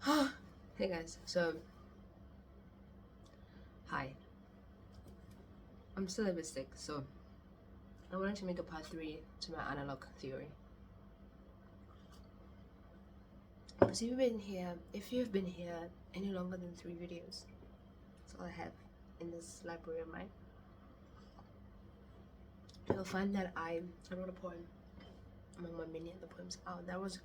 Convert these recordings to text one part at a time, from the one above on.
Hey guys, so hi. I'm still a bit sick, so I wanted to make a part 3 to my analog theory. Because if you've been here any longer than 3 videos, that's all I have in this library of mine, you'll find that I wrote a poem among my many other poems. Oh, that was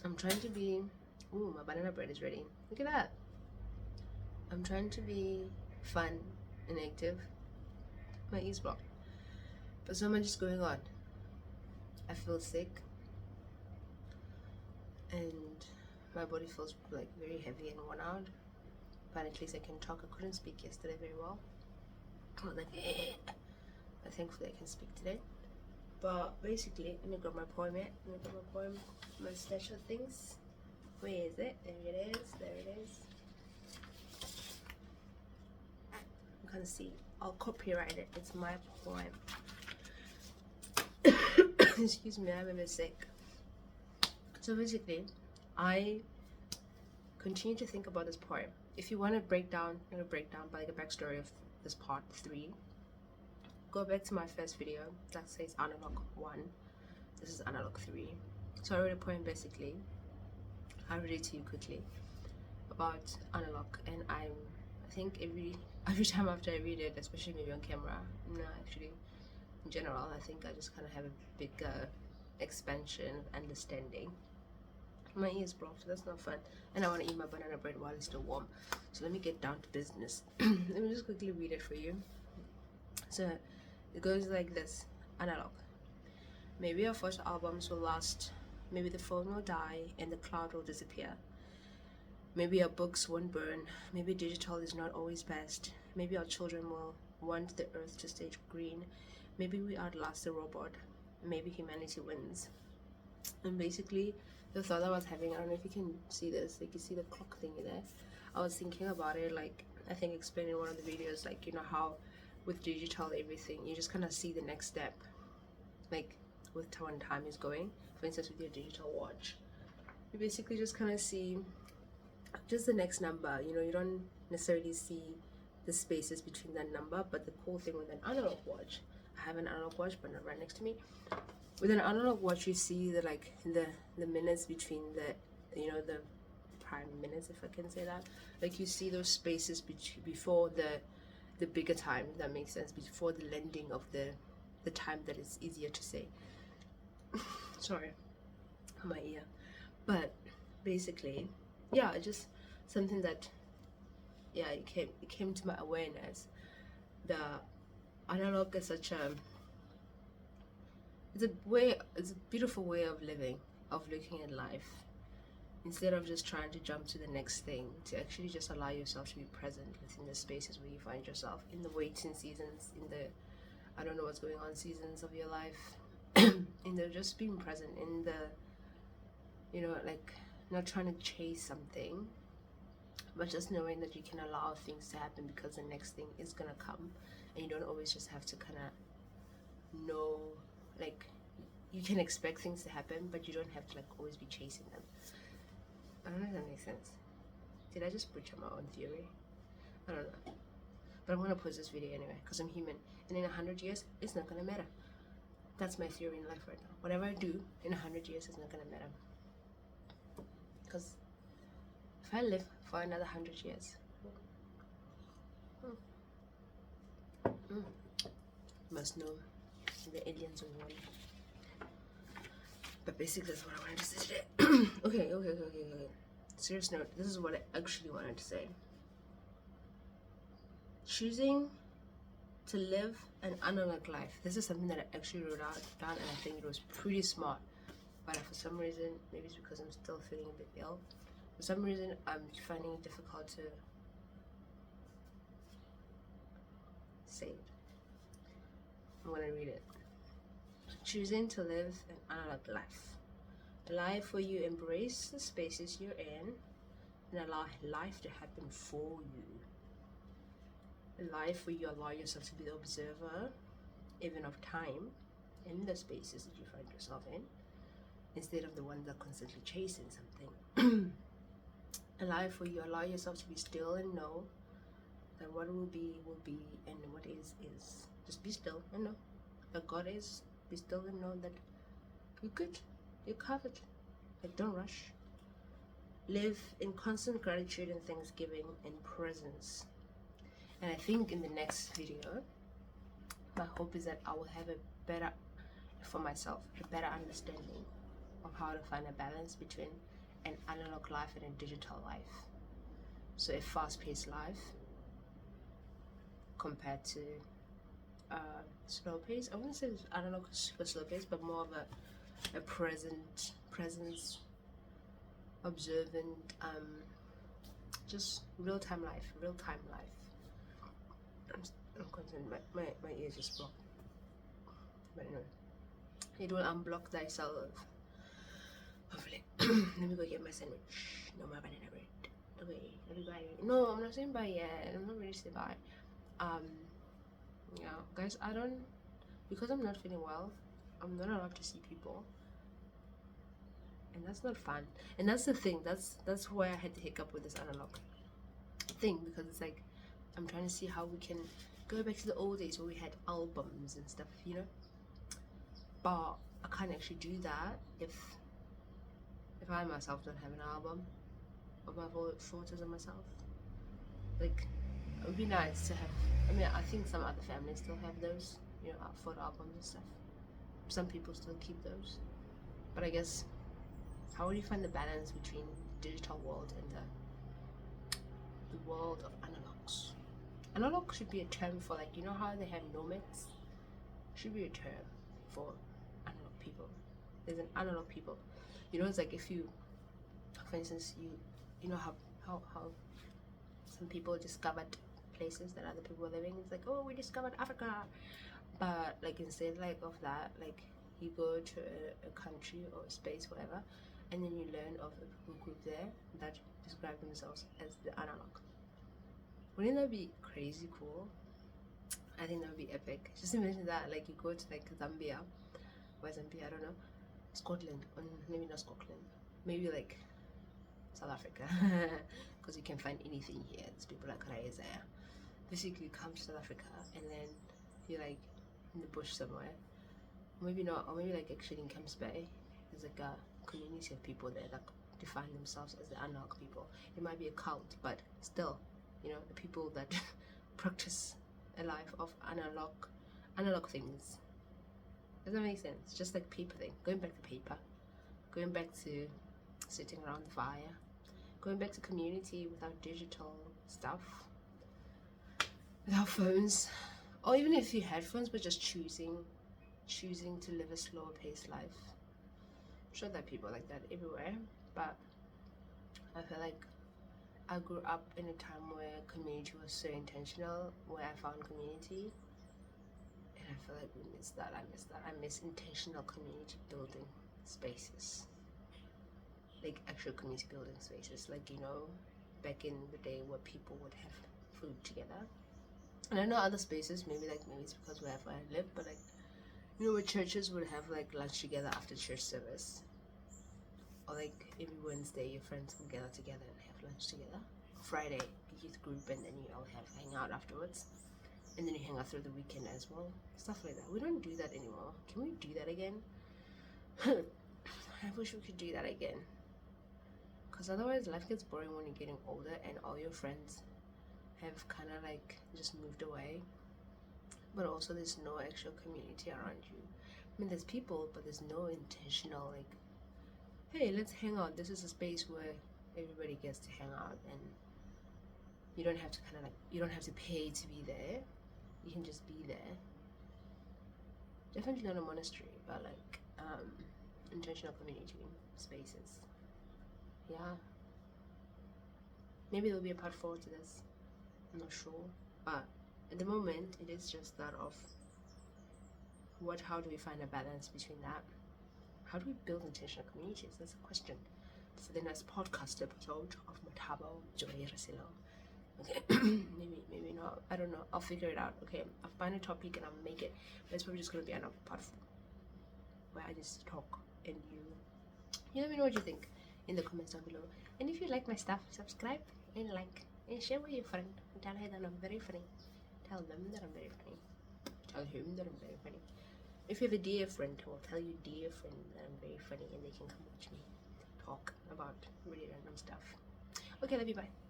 I'm trying to be. Ooh, my banana bread is ready. Look at that. I'm trying to be fun and active. My ears blocked. But so much is going on. I feel sick and my body feels like very heavy and worn out. But at least I can talk. I couldn't speak yesterday very well. I was like, but thankfully I can speak today. But basically, let me grab my poem yet. Let me grab my poem, my stash of things. Where is it? There it is. There it is. You can see. I'll copyright it. It's my poem. Excuse me, I'm a bit sick. So basically, I continue to think about this poem. If you want to break down, by like a backstory of this part 3, go back to my first video that says Analogue 1. This is Analogue 3. So I wrote a poem basically. I'll read it to you quickly about Analogue, and I think every time after I read it, especially maybe on camera, no, actually, in general, I think I just kind of have a bigger expansion of understanding. My ears blocked, so that's not fun. And I want to eat my banana bread while it's still warm. So let me get down to business. Let me just quickly read it for you. So it goes like this. Analogue. Maybe our first albums will last. Maybe the phone will die and the cloud will disappear. Maybe our books won't burn. Maybe digital is not always best. Maybe our children will want the earth to stay green. Maybe we outlast the robot. Maybe humanity wins. And basically, the thought I was having, I don't know if you can see this, like you see the clock thingy there. I was thinking about it, like I think explained in one of the videos, like you know how with digital everything, you just kind of see the next step, like with when time is going. For instance, with your digital watch, you basically just kind of see just the next number. You know, you don't necessarily see the spaces between that number. But the cool thing with an analog watch, I have an analog watch, but not right next to me. With an analog watch, you see the minutes between the prime minutes, if I can say that. Like you see those spaces before the bigger time, if that makes sense, before the landing of the time that is easier to say. Sorry, my ear. But basically, yeah, just something that it came to my awareness. The analog is such a it's a beautiful way of living, of looking at life, instead of just trying to jump to the next thing, to actually just allow yourself to be present within the spaces where you find yourself, in the waiting seasons, in the I don't know what's going on seasons of your life, in the just being present, in the like not trying to chase something, but just knowing that you can allow things to happen because the next thing is gonna come, and you don't always just have to kind of know, like you can expect things to happen, but you don't have to like always be chasing them. I don't know if that makes sense. Did I just butcher my own theory? I don't know. But I'm gonna post this video anyway because I'm human, and in 100 years, it's not gonna matter. That's my theory in life right now. Whatever I do in 100 years is not gonna matter. Because if I live for another 100 years, must know the aliens will win. But basically, that's what I wanted to say today. Okay. Serious note, this is what I actually wanted to say. Choosing to live an analog life. This is something that I actually wrote down, and I think it was pretty smart. But for some reason, maybe it's because I'm still feeling a bit ill. For some reason, I'm finding it difficult to say it. I'm gonna read it. Choosing to live an analog life. A life where you embrace the spaces you're in and allow life to happen for you. A life where you allow yourself to be the observer, even of time, in the spaces that you find yourself in. instead of the ones that are constantly chasing something. A life where you allow yourself to be still and know that what will be, and what is. Just be still and know that God is. Be still and know that you're good, you're covered. Like, don't rush. Live in constant gratitude and thanksgiving and presence. And I think in the next video, my hope is that I will have a better, for myself, a better understanding of how to find a balance between an analog life and a digital life. So a fast-paced life compared to slow pace. I wouldn't say analog super slow pace, but more of a presence, observant, just real-time life. I'm concerned, my ears just blocked. But anyway, it will unblock thyself. Hopefully. Let me go get my sandwich. No, my banana bread. Okay, let me buy it. No, I'm not saying buy yet. I'm not ready to say buy. Yeah, guys, because I'm not feeling well, I'm not allowed to see people. And that's not fun. And that's the thing. That's why I had to hiccup with this analog thing, because it's like I'm trying to see how we can go back to the old days where we had albums and stuff, you know. But I can't actually do that if I myself don't have an album of my photos of myself. Like, it would be nice to have. I mean, I think some other families still have those, you know, photo albums and stuff. Some people still keep those. But I guess, how would you find the balance between the digital world and the world of analogs? Analog should be a term for, like, you know how they have nomads? Should be a term for analog people. There's an analog people. You know, it's like if you, for instance, you know how some people discovered places that other people were living. It's like, oh, we discovered Africa. But like, instead like of that, like, you go to a country or a space, whatever, and then you learn of a people group there that describe themselves as the analog. Wouldn't that be crazy cool? I think that would be epic. Just imagine that, like, you go to like Zambia, I don't know, Scotland, or maybe not Scotland, maybe like South Africa, because you can find anything here. There's people like Raeza. Basically, you come to South Africa and then you're like in the bush somewhere. Maybe not, or maybe like actually in Camps Bay, there's like a community of people there that define themselves as the analog people. It might be a cult, but still, you know, the people that practice a life of analog things. Does that make sense? Just like paper thing. Going back to paper, going back to sitting around the fire, going back to community without digital stuff, without phones, or even if you had phones, but just choosing to live a slower paced life. I'm sure there are people like that everywhere, but I feel like I grew up in a time where community was so intentional, where I found community, and I feel like we miss that. I miss intentional community building spaces, like actual community building spaces, like, you know, back in the day where people would have food together. And I know other spaces, maybe it's because wherever I live, but like, you know, where churches would have like lunch together after church service, or like every Wednesday your friends will gather together and have lunch together. Friday, youth group, and then you all hang out afterwards, and then you hang out through the weekend as well. Stuff like that. We don't do that anymore. Can we do that again? I wish we could do that again. Because otherwise life gets boring when you're getting older and all your friends have kind of like just moved away. But also there's no actual community around you. I mean, there's people, but there's no intentional like, hey, let's hang out. This is a space where everybody gets to hang out, and you don't have to you don't have to pay to be there. You can just be there. Definitely not a monastery, but like intentional community spaces. Yeah. Maybe there'll be a part 4 to this. I'm not sure. But at the moment, it is just that of how do we find a balance between that? How do we build intentional communities? That's a question for the next podcast episode of Matabo Joy Resilo. Okay, maybe not. I don't know. I'll figure it out. Okay, I'll find a topic and I'll make it. But it's probably just gonna be another part 4 where I just talk and you You let me know what you think in the comments down below. And if you like my stuff, subscribe and like and share with your friend. And tell her that I'm very funny. Tell them that I'm very funny. Tell him that I'm very funny. If you have a dear friend who will tell you dear friend that I'm very funny and they can come watch me talk about really random stuff. Okay, love you, bye.